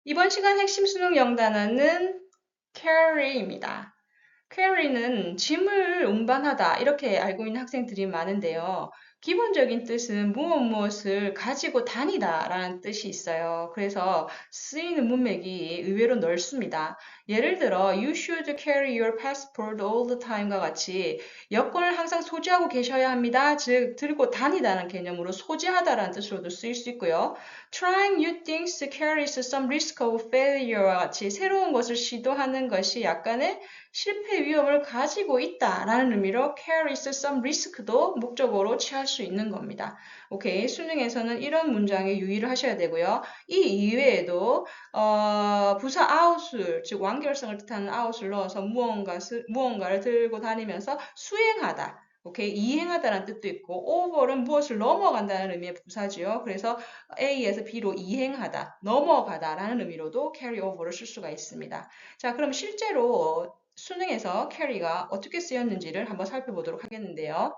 이번 시간 핵심 수능 영단어는 carry입니다. carry는 짐을 운반하다 이렇게 알고 있는 학생들이 많은데요. 기본적인 뜻은 무엇을 가지고 다니다 라는 뜻이 있어요. 그래서 쓰이는 문맥이 의외로 넓습니다. 예를 들어 You should carry your passport all the time과 같이 여권을 항상 소지하고 계셔야 합니다. 즉 들고 다니다는 개념으로 소지하다라는 뜻으로도 쓰일 수 있고요. Trying new things carries some risk of failure와 같이 새로운 것을 시도하는 것이 약간의 실패 위험을 가지고 있다라는 의미로 carries some risk도 목적어로 취할 수 있는 겁니다. 오케이, 수능에서는 이런 문장에 유의를 하셔야 되고요. 이 이외에도 부사 out을, 즉 완결성을 뜻하는 out을 넣어서 무언가를 들고 다니면서 수행하다. 오케이, 이행하다라는 뜻도 있고 over는 무엇을 넘어간다는 의미의 부사지요. 그래서 A에서 B로 이행하다, 넘어가다라는 의미로도 carry over를 쓸 수가 있습니다. 자, 그럼 실제로 수능에서 carry가 어떻게 쓰였는지를 한번 살펴보도록 하겠는데요.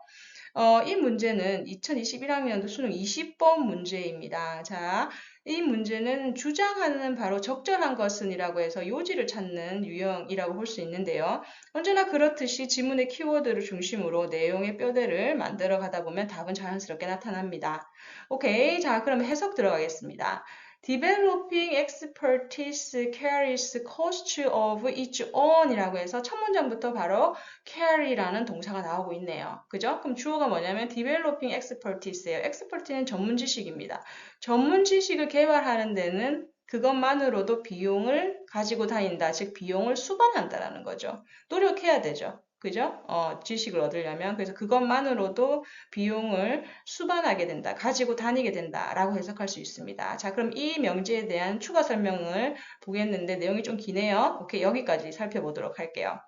이 문제는 2021학년도 수능 20번 문제입니다. 자, 이 문제는 주장하는 바로 적절한 것은이라고 해서 요지를 찾는 유형이라고 볼 수 있는데요. 언제나 그렇듯이 지문의 키워드를 중심으로 내용의 뼈대를 만들어 가다 보면 답은 자연스럽게 나타납니다. 오케이, 자, 그럼 해석 들어가겠습니다. Developing expertise carries cost of its own 이라고 해서 첫 문장부터 바로 carry라는 동사가 나오고 있네요. 그죠? 그럼 주어가 뭐냐면 developing expertise예요. expertise는 전문 지식입니다. 전문 지식을 개발하는 데는 그것만으로도 비용을 가지고 다닌다. 즉 비용을 수반한다라는 거죠. 노력해야 되죠. 그죠? 지식을 얻으려면. 그래서 그것만으로도 비용을 수반하게 된다. 가지고 다니게 된다라고 해석할 수 있습니다. 자, 그럼 이 명제에 대한 추가 설명을 보겠는데 내용이 좀 기네요. 오케이, 여기까지 살펴보도록 할게요.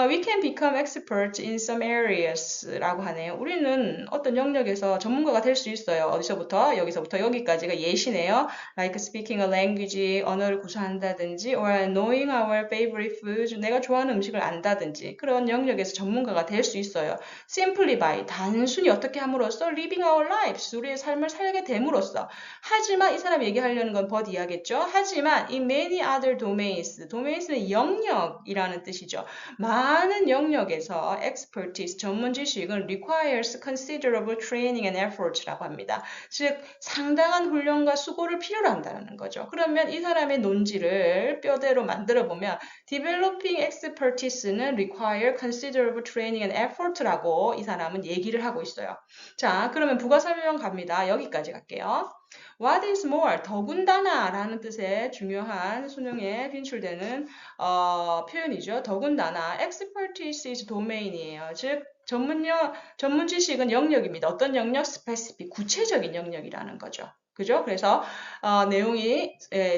We can become experts in some areas 라고 하네요. 우리는 어떤 영역에서 전문가가 될 수 있어요. 어디서부터? 여기서부터 여기까지가 예시네요. Like speaking a language, 언어를 구사한다든지 or knowing our favorite food, 내가 좋아하는 음식을 안다든지 그런 영역에서 전문가가 될 수 있어요. Simply by, 단순히 어떻게 함으로써 living our lives, 우리의 삶을 살게 됨으로써. 하지만 이 사람이 얘기하려는 건 but 이하겠죠. 하지만 in many other domains, domains는 영역이라는 뜻이죠. 많은 영역에서 expertise, 전문 지식은 requires considerable training and effort라고 합니다. 즉, 상당한 훈련과 수고를 필요로 한다는 거죠. 그러면 이 사람의 논지를 뼈대로 만들어 보면 developing expertise는 require considerable training and effort라고 이 사람은 얘기를 하고 있어요. 자, 그러면 부가 설명 갑니다. 여기까지 갈게요. What is more, 더군다나 라는 뜻의 중요한 수능에 빈출되는 표현이죠. 더군다나 expertise is domain이에요. 즉 전문 지식은 영역입니다. 어떤 영역? specific, 구체적인 영역이라는 거죠. 그죠? 그래서 내용이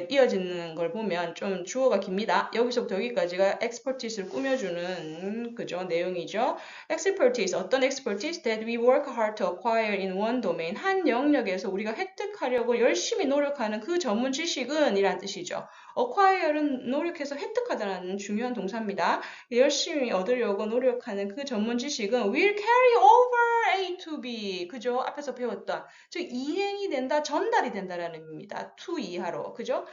이어지는 걸 보면 좀 주어가 깁니다. 여기서부터 여기까지가 expertise를 꾸며주는 그죠? 내용이죠. expertise, 어떤 expertise that we work hard to acquire in one domain. 한 영역에서 우리가 획득하려고 열심히 노력하는 그 전문 지식은 이란 뜻이죠. acquire는 노력해서 획득하다라는 중요한 동사입니다. 열심히 얻으려고 노력하는 그 전문 지식은 will carry over A to B. 그죠? 앞에서 배웠던. 즉, 이행이 된다, 전달이 된다라는 의미입니다. to 이하로. 그죠?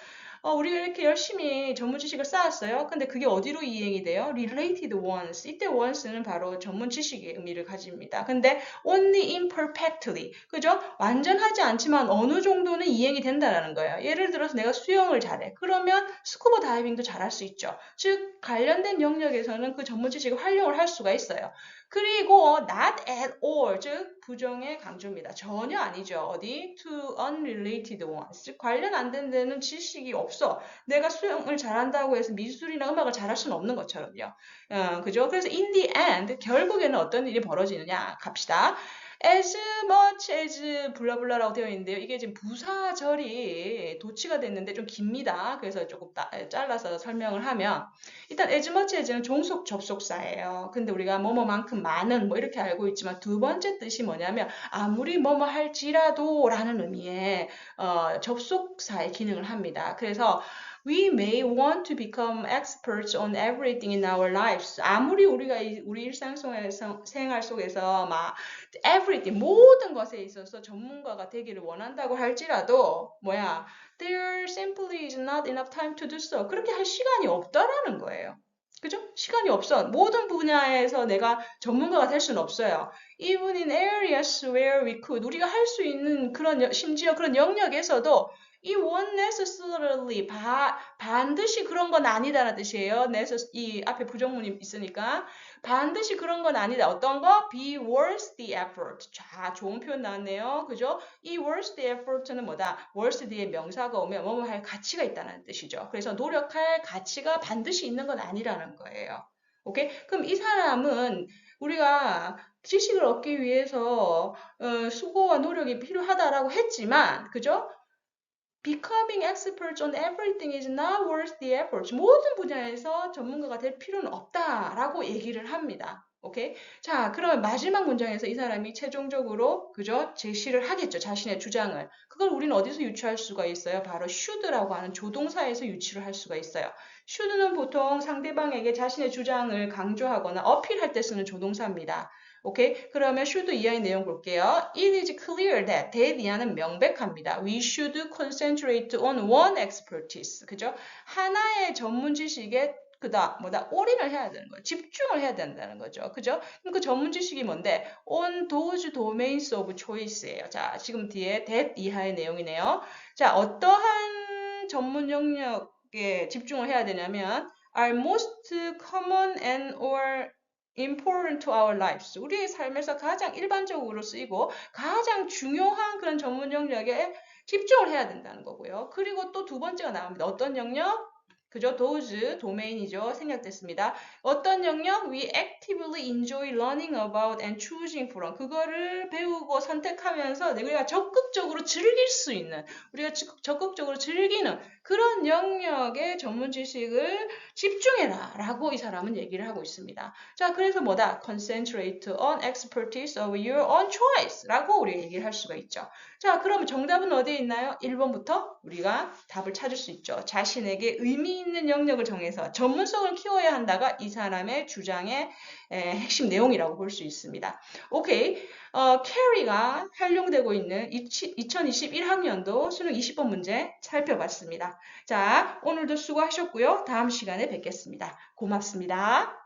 우리가 이렇게 열심히 전문 지식을 쌓았어요. 근데 그게 어디로 이행이 돼요? related ones. 이때 ones는 바로 전문 지식의 의미를 가집니다. 근데 only imperfectly. 그죠? 완전하지 않지만 어느 정도는 이행이 된다라는 거예요. 예를 들어서 내가 수영을 잘해. 그러면 스쿠버 다이빙도 잘할 수 있죠. 즉, 관련된 영역에서는 그 전문 지식을 활용을 할 수가 있어요. 그리고 not at all, 즉 부정의 강조입니다. 전혀 아니죠. 어디? to unrelated ones, 즉 관련 안 된 데는 지식이 없어. 내가 수영을 잘한다고 해서 미술이나 음악을 잘할 수는 없는 것처럼요. 그죠? 그래서 in the end, 결국에는 어떤 일이 벌어지느냐 갑시다. as much as 블라블라라고 되어 있는데요. 이게 지금 부사절이 도치가 됐는데 좀 깁니다. 그래서 조금 잘라서 설명을 하면 일단 as much as는 종속 접속사예요. 근데 우리가 뭐뭐만큼 많은 뭐 이렇게 알고 있지만 두 번째 뜻이 뭐냐면 아무리 뭐뭐 할지라도 라는 의미의 접속사의 기능을 합니다. 그래서 We may want to become experts on everything in our lives. 아무리 우리가 우리 일상생활 속에서 막 everything, 모든 것에 있어서 전문가가 되기를 원한다고 할지라도 there's simply is not enough time to do so. 그렇게 할 시간이 없다라는 거예요. 그죠? 시간이 없어. 모든 분야에서 내가 전문가가 될 수는 없어요. Even in areas where we could, 우리가 할 수 있는 그런, 심지어 그런 영역에서도 이 won't necessarily, 반드시 그런 건 아니다라는 뜻이에요. 이 앞에 부정문이 있으니까. 반드시 그런 건 아니다. 어떤 거? Be worth the effort. 자, 좋은 표현 나왔네요. 그죠? 이 worth the effort는 뭐다? worth 뒤에 명사가 오면 뭐뭐 할 가치가 있다는 뜻이죠. 그래서 노력할 가치가 반드시 있는 건 아니라는 거예요. 오케이? 그럼 이 사람은 우리가 지식을 얻기 위해서 수고와 노력이 필요하다라고 했지만, 그죠? Becoming expert on everything is not worth the effort. 모든 분야에서 전문가가 될 필요는 없다라고 얘기를 합니다. 오케이? 자, 그러면 마지막 문장에서 이 사람이 최종적으로, 그죠? 제시를 하겠죠. 자신의 주장을. 그걸 우리는 어디서 유추할 수가 있어요? 바로 should라고 하는 조동사에서 유추를 할 수가 있어요. should는 보통 상대방에게 자신의 주장을 강조하거나 어필할 때 쓰는 조동사입니다. 오케이? 그러면 should 이하의 내용 볼게요. It is clear that, that 이하는 명백합니다. We should concentrate on one expertise. 그죠? 하나의 전문 지식에 올인을 해야 되는 거예요. 집중을 해야 된다는 거죠. 그죠? 그럼 그 전문 지식이 뭔데? On those domains of choice예요. 자, 지금 뒤에 that 이하의 내용이네요. 자, 어떠한 전문 영역에 집중을 해야 되냐면 are most common and or important to our lives. 우리의 삶에서 가장 일반적으로 쓰이고 가장 중요한 그런 전문 영역에 집중을 해야 된다는 거고요. 그리고 또 두 번째가 나옵니다. 어떤 영역? 그죠? those, 도메인이죠. 생략됐습니다. 어떤 영역? We actively enjoy learning about and choosing from. 그거를 배우고 선택하면서 우리가 적극적으로 즐길 수 있는, 우리가 적극적으로 즐기는 그런 영역의 전문 지식을 집중해라 라고 이 사람은 얘기를 하고 있습니다. 자, 그래서 뭐다? Concentrate on expertise of your own choice 라고 우리가 얘기를 할 수가 있죠. 자, 그럼 정답은 어디에 있나요? 1번부터 우리가 답을 찾을 수 있죠. 자신에게 의미 있는 영역을 정해서 전문성을 키워야 한다가 이 사람의 주장의 핵심 내용이라고 볼 수 있습니다. 오케이. 캐리가 활용되고 있는 2021학년도 수능 20번 문제 살펴봤습니다. 자, 오늘도 수고하셨고요. 다음 시간에 뵙겠습니다. 고맙습니다.